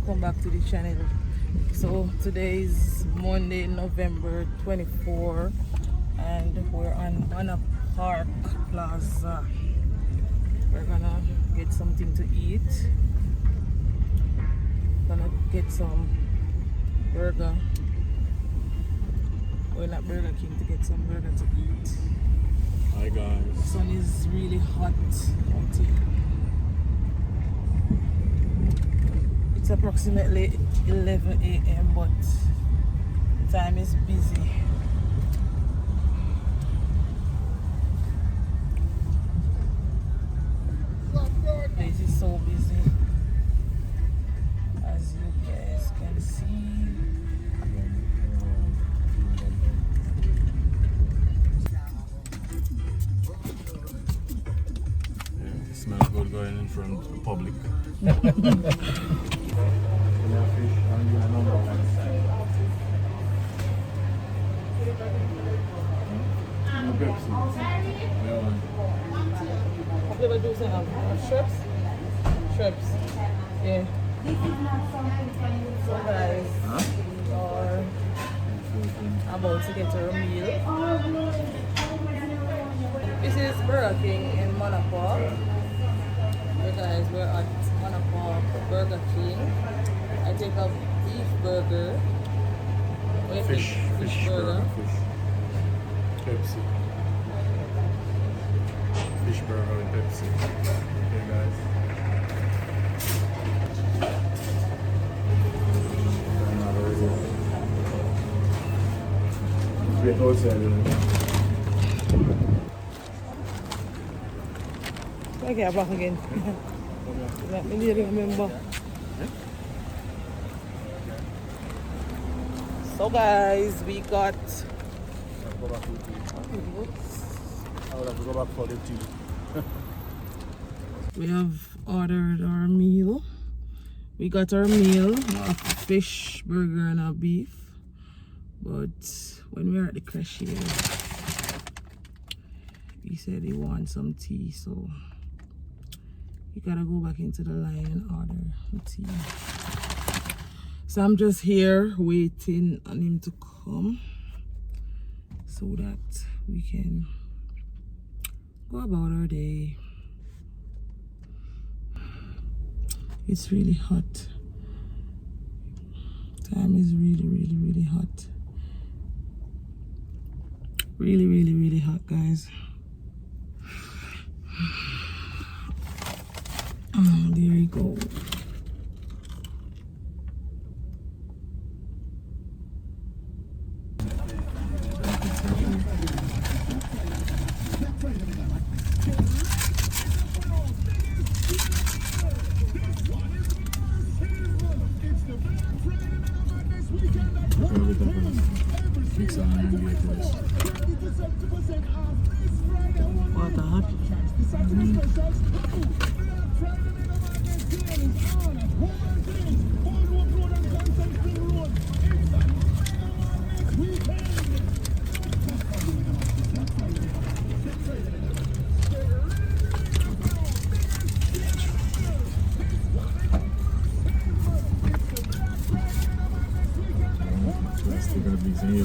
welcome back to the channel. So today is Monday, November 24, and we're on a park plaza. We're gonna get something to eat. Gonna get some burger. We're at Burger King to get some burger to eat. Hi guys. The sun is really hot out here. It's approximately 11 a.m. but the time is busy. The place is so busy, as you guys can see. It smells good going in front of the public. Have you ever do some shrimps? Shrimps. Yeah. So guys, are about to get our meal. This is Burger King in Monaco. Hey guys, we're at Monaco Burger King. I take a beef burger. Fish burger. Pepsi. Fish burger with Pepsi. Okay guys. Wait outside. Okay, I'm back again. Let me remember. So guys, we got I would have to go back for the tea. we have ordered our meal. We got our meal, a fish burger and a beef. But when we were at the cashier, he said he wants some tea, so you gotta go back into the line and order the tea. So I'm just here waiting on him to come so that we can go about our day. It's really hot. Time is really hot. Really hot, guys. There you go. Water hot.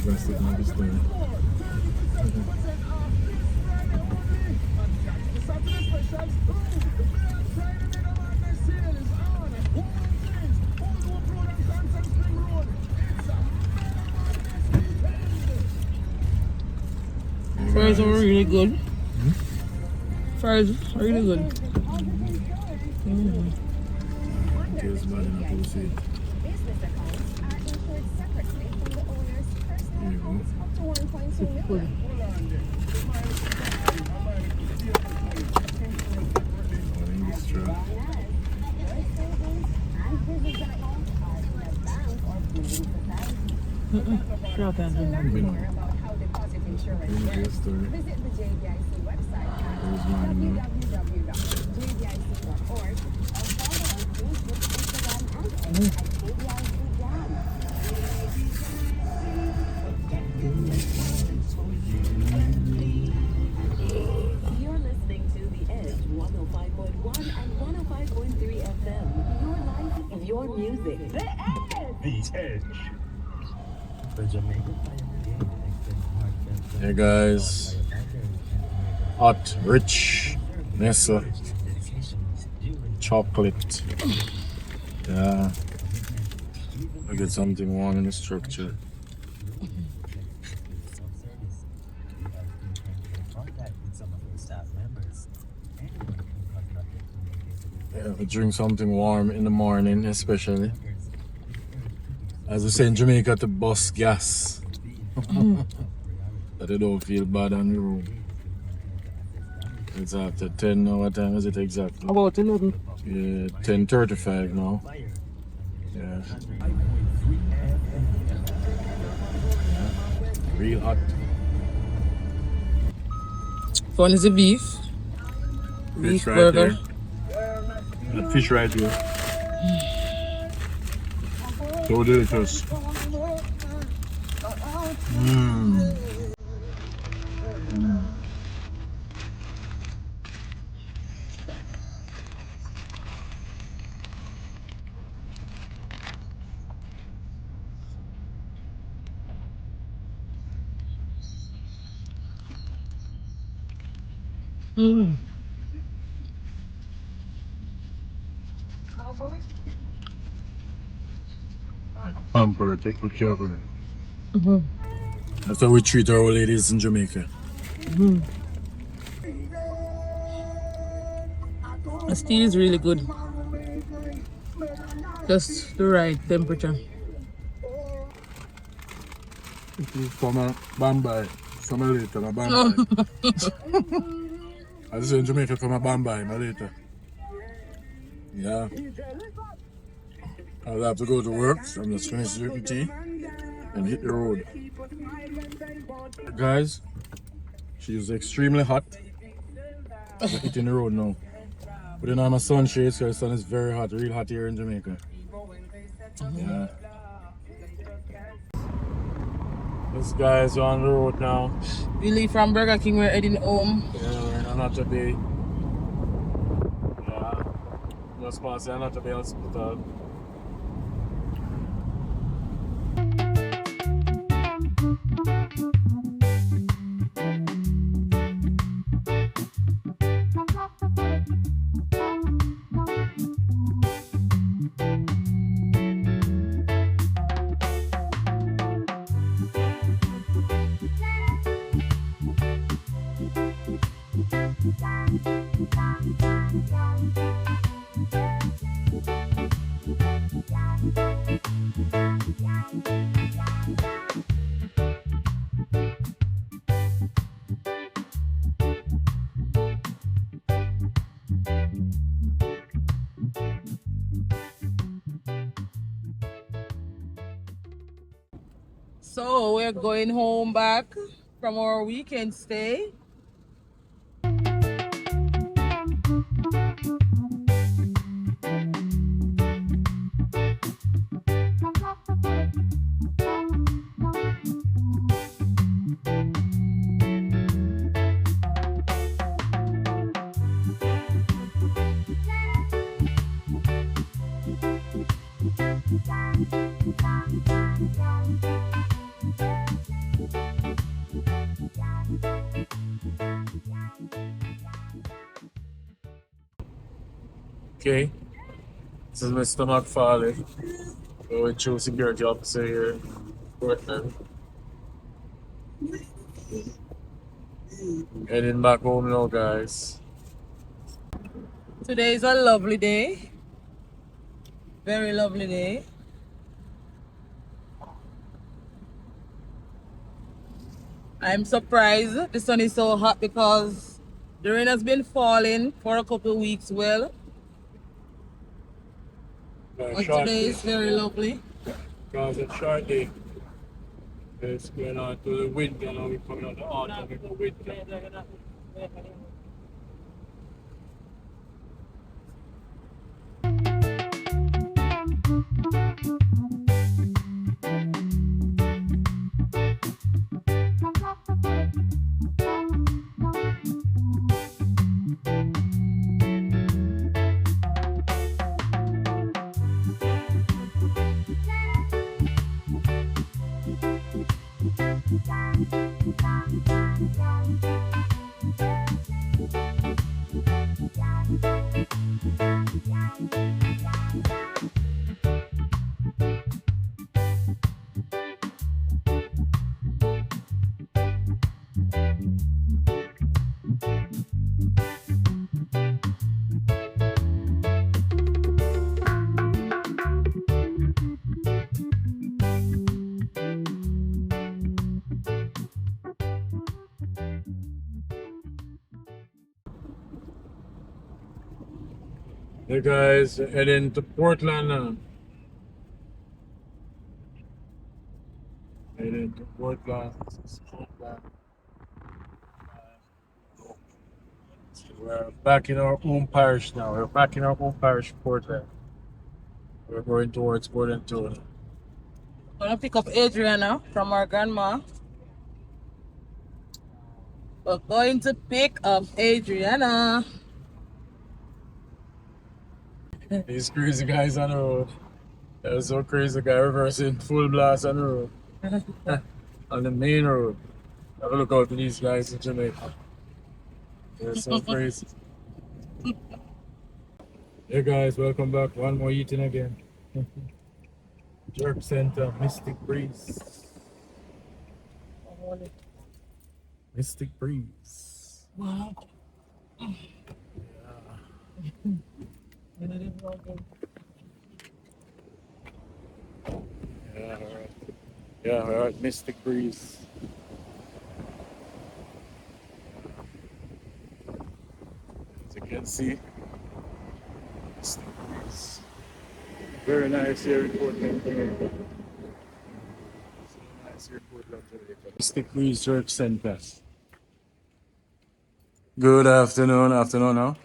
Plastic on this thing. Fries are really good. Fries are really good. Tastes bad enough to see. Good. Sure can do that. Visit the JDIC website www.jdicc.org or follow on Facebook, Instagram, and X at JDIC Jam. You're listening to The Edge 105.1 and 105.3 FM. Your life, your music. The Edge. The Jamaica Hey guys, hot, rich, Nessa, chocolate. Yeah, I get something warm in the structure. Yeah, we drink something warm in the morning, especially. As we say in Jamaica, to bust gas. That you don't feel bad on the road. It's after 10 now. What time is it exactly? About 11. Yeah, 10:35 now. Yeah. Real hot. Fun is the beef. Beef Fish right burger. here. And fish right here. So delicious. Mmm. Mm. Pamper, take good care of her. Mm-hmm. That's how we treat our ladies in Jamaica. Mm-hmm. The tea is really good. Just the right temperature. From a Bombay. From a later, a Bombay. I just say in Jamaica from a Bombay, my later. Yeah. I'll have to go to work, so I'm just finished drinking tea and hit the road. Guys, she's extremely hot. I'm hitting the road now. But then I'm a sunshade, so the sun is very hot, real hot here in Jamaica. Yeah. This guy's on the road now. We leave from Burger King, we're heading home. Yeah, we're in Anata Bay. Yeah. Just past the Anata Bay Hospital. So we're going home back from our weekend stay. Okay. This is Mr. McFarlane. We're with Chief Security Officer here in Portland. Heading back home now, guys. Today is a lovely day. Very lovely day. I'm surprised the sun is so hot because the rain has been falling for a couple of weeks. Well, but today is very lovely. Because it's short day. It's going on to the wind, you know, we're coming on the autumn with the wind. Hey guys, heading to Portland now. Heading to Portland. This is Portland. We're back in our home parish now. We're back in our home parish, Portland. We're going towards Portland too. Gonna pick up Adriana from our grandma. We're going to pick up Adriana. These crazy guys on the road. There's so crazy guy reversing full blast on the road. On the main road. Have a look out for these guys in Jamaica. They're so crazy. Hey guys, welcome back. One more eating again. Jerk Center, Mystic Breeze. Mystic Breeze. Wow. Yeah, alright. Yeah, alright, Mystic Breeze. As you can see, Mystic Breeze. Very nice here in Portland, Jamaica. So nice here in Portland, Jamaica. Mystic Breeze Church Center. Good afternoon now.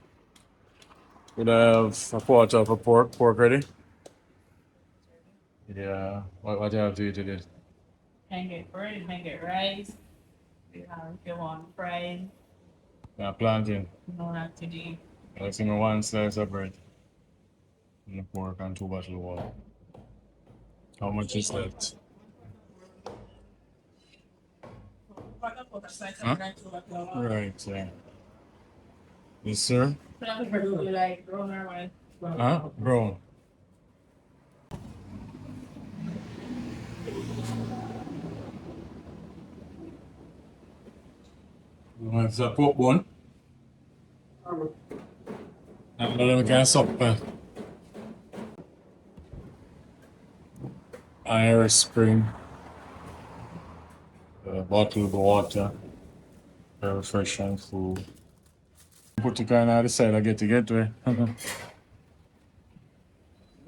Would I have a quarter of a pork ready? Yeah. What do you have to eat today? Can get bread, you can get rice. You have if you want fried, Yeah, plantain. no not today. Let's give me one slice of bread. And the pork and 2 bottles of water. How much is left? Huh? Right, yeah. Yes, sir. You like brown or white? Huh? Brown. You want a pork bone? And then we can sup. Irish Spring. Bottled water. Very refreshing food. Put the kind of the side I get to get to it.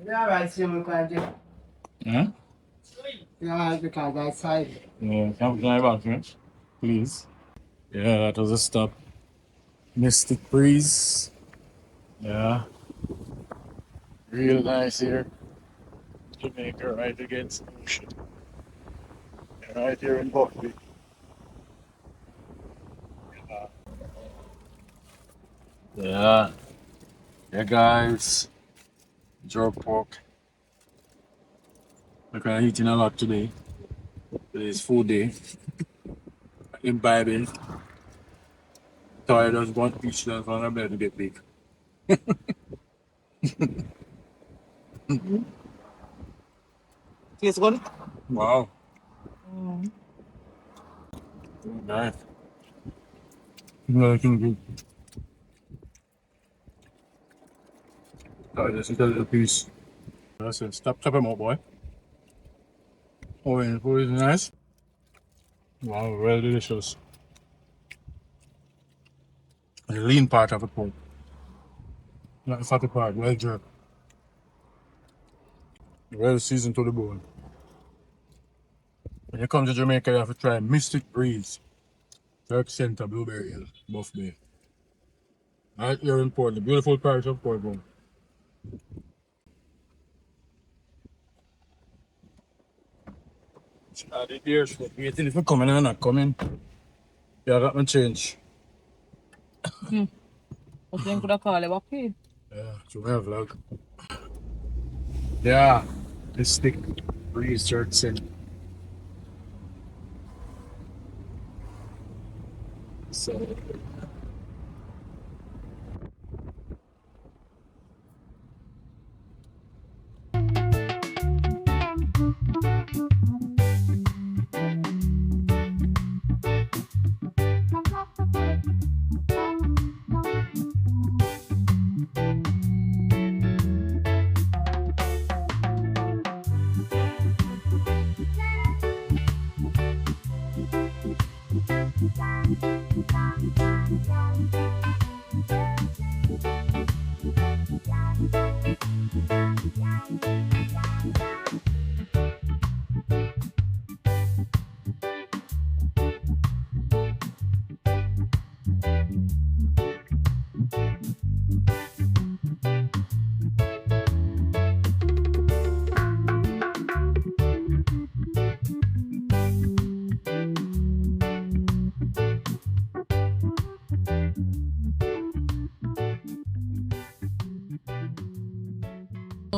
Yeah, right, so we can do. Huh? Yeah, because I side. Yeah, can I back here? Please. Yeah, that was a stop. Mystic Breeze. Yeah. Real nice here. Jamaica right against the ocean. Yeah, right here in Buckley. Yeah. Yeah, guys. Jerk pork. Like I'm eating a lot today. Today's food day. Imbibing. Tired of one beach dance on a bed to get big. Tastes good? Wow. Nice. Looking good. Alright, let's eat a little piece. That's it. Stop chopping up, boy. Oh, and the food is nice. Wow, well delicious. The lean part of the pork. Not the fatty part, well jerked. Well seasoned to the bone. When you come to Jamaica, you have to try Mystic Breeze. Jerk Center, Blueberry Hill, Buff Bay. Right here in Portland, beautiful parish of Portland. The ears for waiting if you're coming or not coming. Yeah, I got my change. I think could have called him up here. Yeah, so we have vlog. Yeah, Mystic Breeze Church Center. So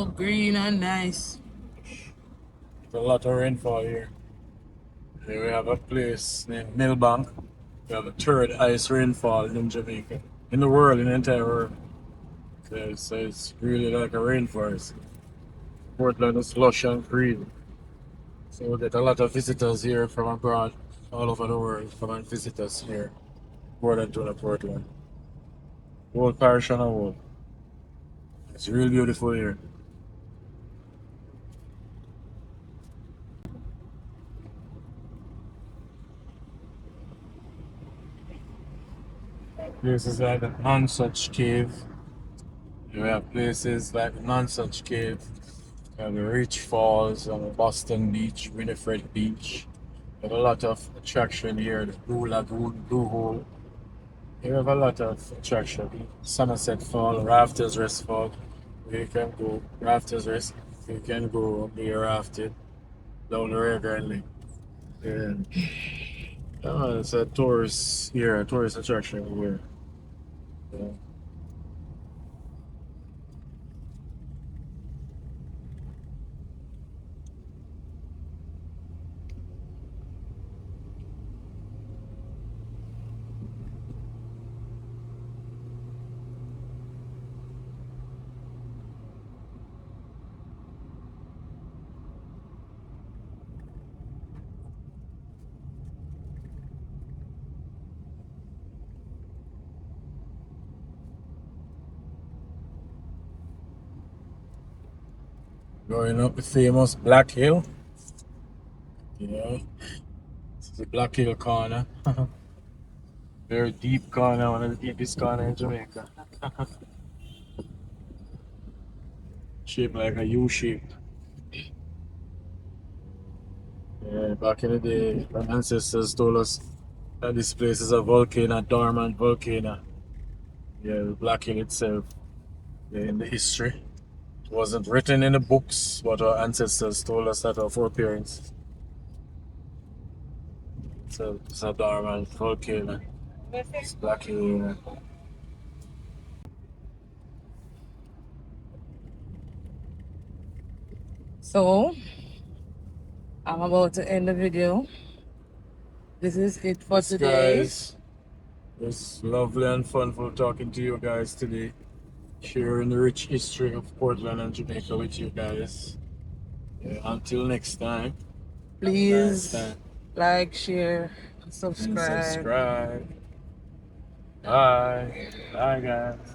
so green and nice. There's a lot of rainfall here. Here we have a place named Millbank. We have the third highest rainfall in Jamaica. In the world, in the entire world. So it's really like a rainforest. Portland is lush and green. So we get a lot of visitors here from abroad, all over the world, come and visit us here. Portland. Whole parish and a whole. It's real beautiful here. Places like the Nonsuch Cave. We have places like the Nonsuch Cave. We have the Rich Falls on Boston Beach, Winifred Beach. We have a lot of attraction here. The Blue Lagoon, Blue Hole. We have a lot of attraction. Somerset Fall, Rafters Rest Fall. We can go Rafters Rest. We can go be rafted down the river and lake. And it's a tourist here, a tourist attraction here. Yeah. Going up the famous Black Hill. You know, this is the Black Hill corner. Very deep corner, one of the deepest corner in Jamaica. Shaped like a U shape. Yeah, back in the day, our ancestors told us that this place is a volcano, a dormant volcano. Yeah, the Black Hill itself. Yeah, in the history. It wasn't written in the books, but our ancestors told us that of our parents. So it's a dormant volcano. It's Black Hill. So I'm about to end the video. This is it for Yes, today. guys. It was lovely and fun for talking to you guys today. Sharing the rich history of Portland and Jamaica with you guys. Yeah, until next time. Have a nice Please time. like, share, And subscribe. subscribe. Bye. Bye, guys.